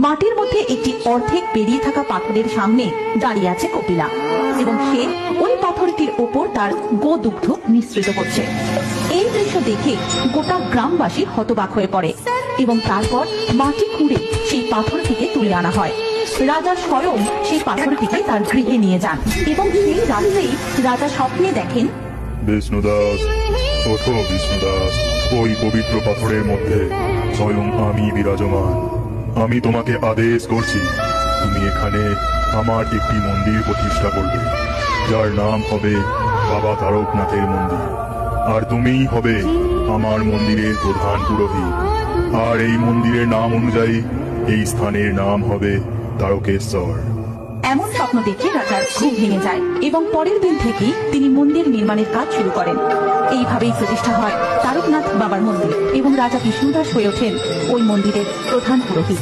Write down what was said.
মাটির মধ্যে একটি অর্ধেক বেরিয়ে থাকা পাথরের সামনে দাঁড়িয়ে আছে কপিলা এবং সে ওই পাথরটির ওপর তার গোদুগ্ধ মিশ্রিত করছে। এই দৃশ্য দেখে গোটা গ্রামবাসী হতবাক হয়ে পড়ে এবং তারপর মাটি খুঁড়ে সেই পাথরটিকে তুলে আনা হয়। রাজা স্বয়ং সেই পাথরটিকে তার গৃহে নিয়ে যান এবং সেই রাত্রেই রাজা স্বপ্নে দেখেন, বিষ্ণুদাস, ওঠো বিষ্ণুদাস, ওই পবিত্র পাথরের মধ্যে স্বয়ং আমি বিরাজমান। আমি তোমাকে আদেশ করছি, তুমি এখানে আমার একটি মন্দির প্রতিষ্ঠা করবে, যার নাম হবে বাবা তারকনাথের মন্দির। আর তুমিই হবে আমার মন্দিরের প্রধান পুরোহিত। আর এই মন্দিরের নাম অনুযায়ী এই স্থানের নাম হবে তারকেশ্বর। এমন স্বপ্ন দেখে রাজার ঘুম ভেঙে যায় এবং পরের দিন থেকেই তিনি মন্দির নির্মাণের কাজ শুরু করেন। এইভাবেই প্রতিষ্ঠা হয় তারকনাথ বাবার মন্দির এবং রাজা বিষ্ণুদাস হয়ে ওঠেন ওই মন্দিরের প্রধান পুরোহিত